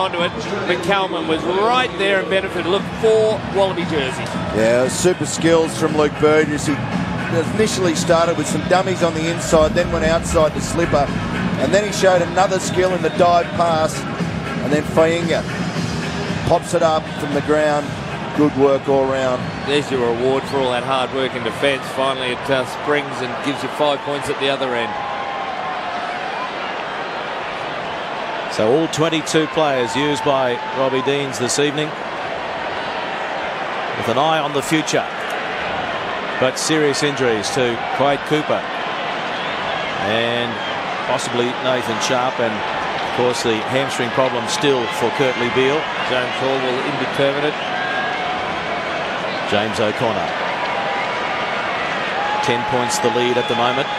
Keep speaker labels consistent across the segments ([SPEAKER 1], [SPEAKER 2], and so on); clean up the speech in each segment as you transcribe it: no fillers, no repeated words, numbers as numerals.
[SPEAKER 1] onto it, but Kalman was right there and benefited. Look, 4 Wallaby jerseys.
[SPEAKER 2] Yeah, super skills from Luke Burgess. He initially started with some dummies on the inside, then went outside to Slipper, and then he showed another skill in the dive pass, and then Fainga pops it up from the ground. Good work all round.
[SPEAKER 1] There's your reward for all that hard work in defence. Finally it springs and gives you 5 points at the other end.
[SPEAKER 3] So all 22 players used by Robbie Deans this evening, with an eye on the future. But serious injuries to Quade Cooper and possibly Nathan Sharp, and of course the hamstring problem still for Kurtley Beale.
[SPEAKER 1] James Hall will indeterminate.
[SPEAKER 3] James O'Connor, 10 points the lead at the moment.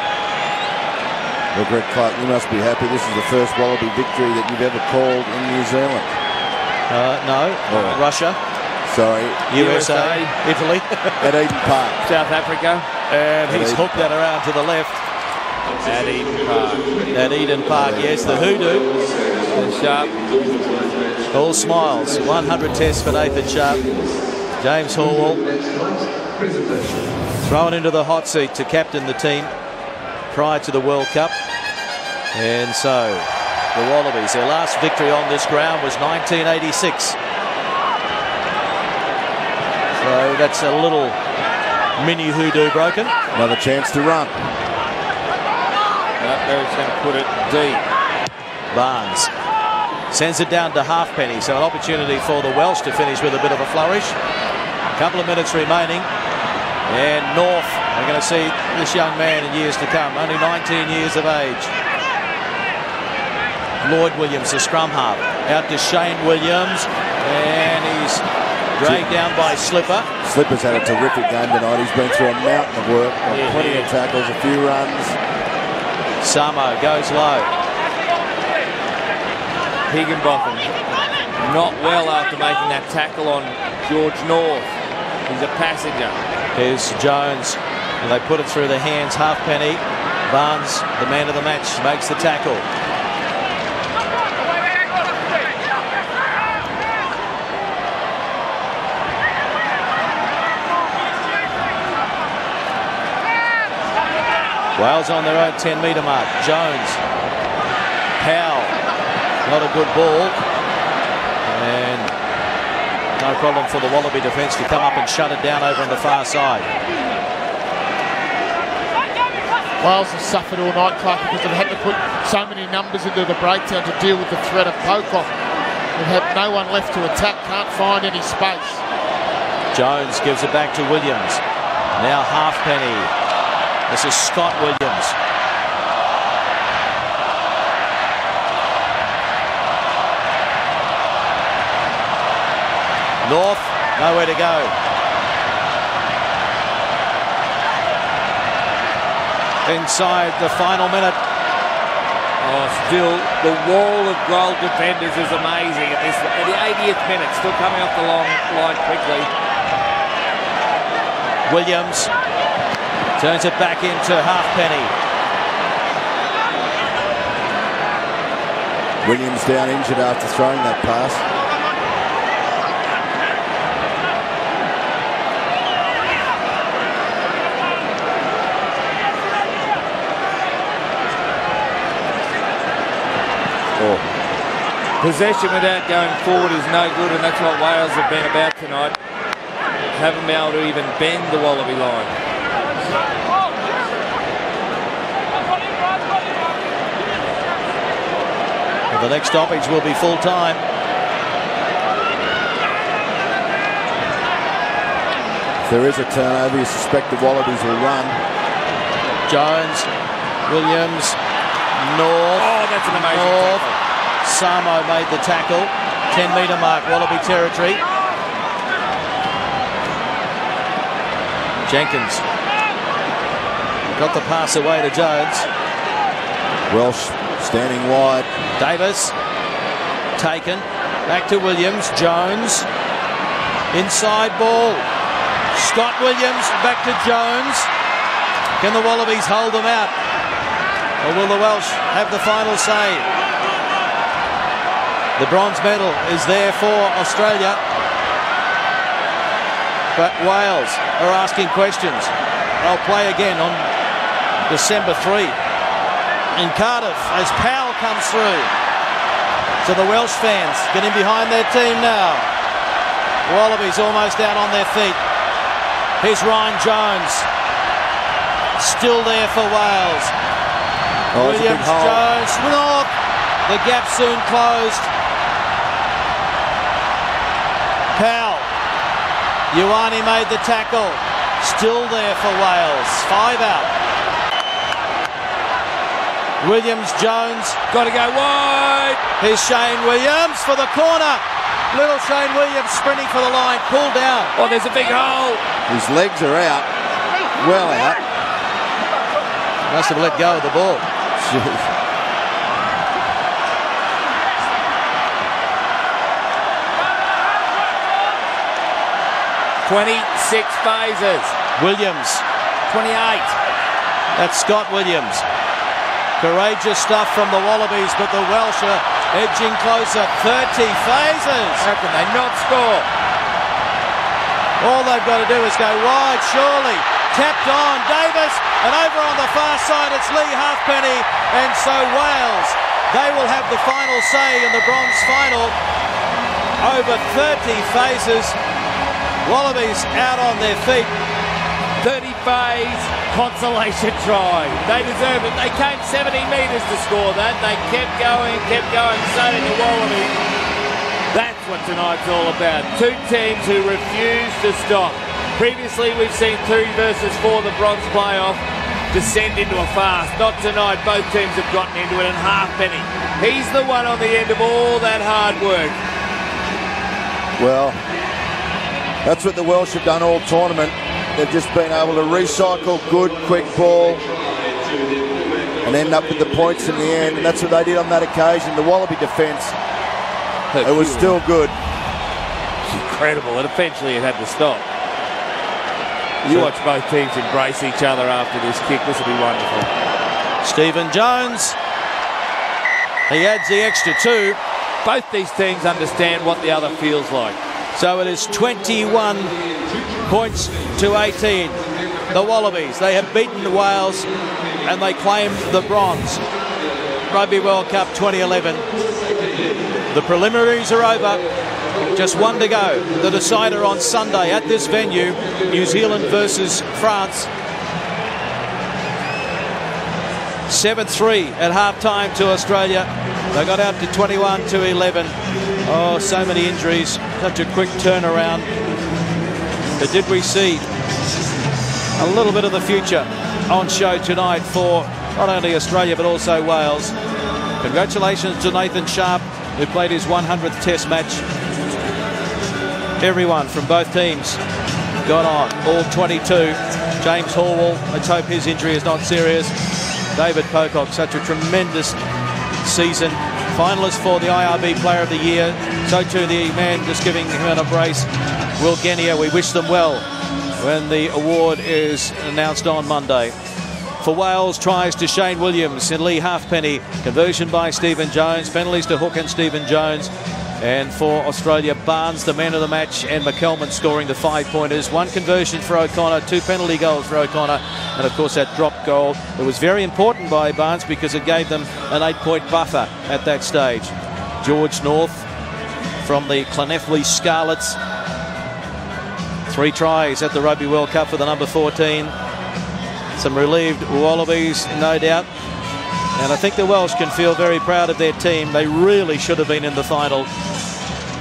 [SPEAKER 2] Well, Greg Clark, you must be happy. This is the first Wallaby victory that you've ever called in New Zealand.
[SPEAKER 3] No, Russia.
[SPEAKER 2] Sorry.
[SPEAKER 3] USA. Italy.
[SPEAKER 2] At Eden Park.
[SPEAKER 1] South Africa.
[SPEAKER 3] And he's hooked that around to the left.
[SPEAKER 1] At Eden Park.
[SPEAKER 3] At Eden Park, yes. The hoodoo.
[SPEAKER 1] And Sharp.
[SPEAKER 3] All smiles. 100 tests for Nathan Sharp. James Hall thrown into the hot seat to captain the team prior to the World Cup. And so the Wallabies, their last victory on this ground was 1986. So that's a little mini hoodoo broken.
[SPEAKER 2] Another chance to run.
[SPEAKER 1] There's going to put it deep.
[SPEAKER 3] Barnes sends it down to Halfpenny, so an opportunity for the Welsh to finish with a bit of a flourish. A couple of minutes remaining, and North are going to see this young man in years to come, only 19 years of age. Lloyd Williams, the scrum half, out to Shane Williams, and he's dragged down by Slipper.
[SPEAKER 2] Slipper's had a terrific game tonight. He's been through a mountain of work, plenty of tackles, a few runs.
[SPEAKER 3] Samo goes low.
[SPEAKER 1] Higginbotham not well after making that tackle on George North. He's a passenger.
[SPEAKER 3] Here's Jones, and they put it through the hands. Halfpenny. Barnes, the man of the match, makes the tackle. Wales on their own 10-metre mark. Jones. Powell. Not a good ball. And no problem for the Wallaby defence to come up and shut it down over on the far side.
[SPEAKER 4] Wales have suffered all night, Clark, because they've had to put so many numbers into the breakdown to deal with the threat of Pocock. They've had no one left to attack, can't find any space.
[SPEAKER 3] Jones gives it back to Williams. Now Halfpenny. This is Scott Williams. North, nowhere to go. Inside the final minute.
[SPEAKER 1] Oh, still, the wall of goal defenders is amazing at the 80th minute. Still coming off the long line quickly.
[SPEAKER 3] Williams turns it back into Halfpenny.
[SPEAKER 2] Williams down injured after throwing that pass.
[SPEAKER 1] Possession without going forward is no good, and that's what Wales have been about tonight. Haven't been able to even bend the Wallaby line.
[SPEAKER 3] Well, the next stoppage will be full time.
[SPEAKER 2] If there is a turnover, you suspect the Wallabies will run.
[SPEAKER 3] Jones, Williams, North.
[SPEAKER 1] Oh, that's an amazing tackle.
[SPEAKER 3] Samo made the tackle. 10-metre mark, Wallaby territory. Jenkins got the pass away to Jones.
[SPEAKER 2] Welsh standing wide.
[SPEAKER 3] Davis taken. Back to Williams. Jones. Inside ball. Scott Williams back to Jones. Can the Wallabies hold them out? Or will the Welsh have the final say? The bronze medal is there for Australia. But Wales are asking questions. They'll play again on December 3 in Cardiff as Powell comes through. So the Welsh fans getting behind their team now. Wallabies almost out on their feet. Here's Ryan Jones. Still there for Wales. Williams, Jones, North. The gap soon closed. Powell. Ioane made the tackle. Still there for Wales. 5 out. Williams, Jones.
[SPEAKER 1] Got to go wide.
[SPEAKER 3] Here's Shane Williams for the corner. Little Shane Williams sprinting for the line. Pulled down.
[SPEAKER 1] Oh, there's a big hole.
[SPEAKER 2] His legs are out. Well out.
[SPEAKER 3] Must have let go of the ball.
[SPEAKER 2] Jeez.
[SPEAKER 1] "26 phases.
[SPEAKER 3] Williams.
[SPEAKER 1] 28.
[SPEAKER 3] That's Scott Williams. Courageous stuff from the Wallabies, but the Welsh are edging closer. 30 phases.
[SPEAKER 1] How can they not score?
[SPEAKER 3] All they've got to do is go wide, surely. Tapped on, Davis, and over on the far side it's Lee Halfpenny, and so Wales, they will have the final say in the bronze final. Over 30 phases. Wallabies out on their feet.
[SPEAKER 1] 30 phase consolation try. They deserve it. They came 70 metres to score that. They kept going, so did the Wallabies. That's what tonight's all about. Two teams who refuse to stop. Previously, we've seen 3 versus 4, the bronze playoff, descend into a fast. Not tonight. Both teams have gotten into it, and Halfpenny, he's the one on the end of all that hard work.
[SPEAKER 2] Well, that's what the Welsh have done all tournament. They've just been able to recycle good, quick ball and end up with the points in the end. And that's what they did on that occasion. The Wallaby defence, it was still good.
[SPEAKER 1] It's incredible. And eventually it had to stop. You watch both teams embrace each other after this kick. This will be wonderful.
[SPEAKER 3] Stephen Jones. He adds the extra 2.
[SPEAKER 1] Both these teams understand what the other feels like.
[SPEAKER 3] So it is 21 points to 18. The Wallabies, they have beaten Wales and they claim the bronze. Rugby World Cup 2011. The preliminaries are over. Just 1 to go. The decider on Sunday at this venue, New Zealand versus France. 7-3 at half-time to Australia. They got out to 21-11. Oh, so many injuries. Such a quick turnaround. But did we see a little bit of the future on show tonight for not only Australia but also Wales? Congratulations to Nathan Sharp, who played his 100th Test match. Everyone from both teams got on, all 22. James Horwell, let's hope his injury is not serious. David Pocock, such a tremendous season. Finalist for the IRB Player of the Year. So too the man just giving him an embrace, Will Genia. We wish them well when the award is announced on Monday. For Wales, tries to Shane Williams and Lee Halfpenny. Conversion by Stephen Jones. Penalties to Hook and Stephen Jones. And for Australia, Barnes, the man of the match, and McKelman scoring the 5-pointers. 1 conversion for O'Connor, 2 penalty goals for O'Connor, and of course that drop goal. It was very important by Barnes because it gave them an 8-point buffer at that stage. George North from the Clonefley Scarlets. 3 tries at the Rugby World Cup for the number 14. Some relieved Wallabies, no doubt. And I think the Welsh can feel very proud of their team. They really should have been in the final.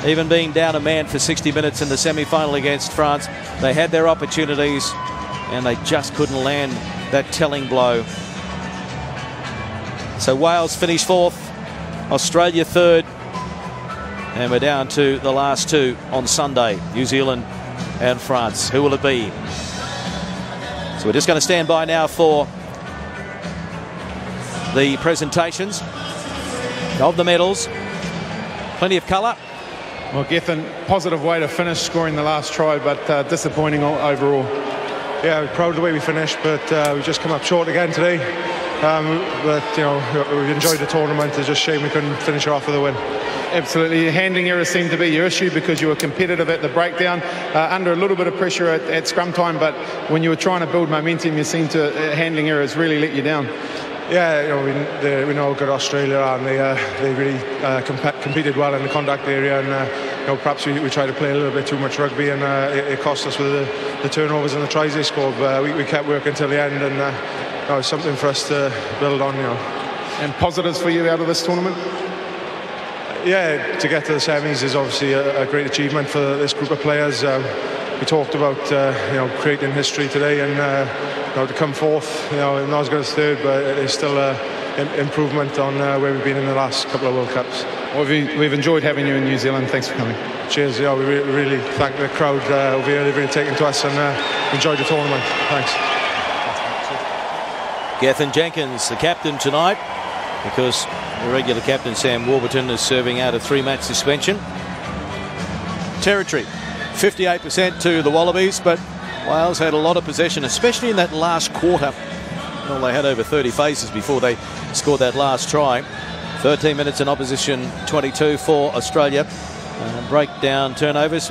[SPEAKER 3] Even being down a man for 60 minutes in the semi-final against France, they had their opportunities and they just couldn't land that telling blow. So Wales finished 4th, Australia 3rd, and we're down to the last 2 on Sunday, New Zealand and France. Who will it be? So we're just going to stand by now for the presentations of the medals. Plenty of colour.
[SPEAKER 5] Well, Gethin, positive way to finish, scoring the last try, but disappointing overall. Yeah, we're proud of the way we finished, but we've just come up short again today. But, you know, we've enjoyed the tournament. It's just a shame we couldn't finish off with a win. Absolutely. Handling errors seemed to be your issue because you were competitive at the breakdown, under a little bit of pressure at scrum time, but when you were trying to build momentum, you seemed to handling errors really let you down. Yeah, you know, we know how good Australia are, and they really competed well in the contact area, and you know, perhaps we tried to play a little bit too much rugby, and it cost us with the turnovers and the tries they scored. But we kept working until the end, and you know, it's something for us to build on. You know. And positives for you out of this tournament? Yeah, to get to the semis is obviously a great achievement for this group of players. We talked about you know, creating history today, and you know, to come fourth, you know, not as good as third, but it's still an improvement on where we've been in the last couple of World Cups. Well, we've enjoyed having you in New Zealand. Thanks for coming. Cheers. Yeah, we really thank the crowd over here. They've really taken to us, and enjoyed the tournament. Thanks.
[SPEAKER 3] Gethin Jenkins, the captain tonight, because the regular captain Sam Warburton is serving out a 3-match suspension. Territory 58% to the Wallabies, but Wales had a lot of possession, especially in that last quarter. Well, they had over 30 faces before they scored that last try. 13 minutes in opposition, 22 for Australia. Breakdown turnovers.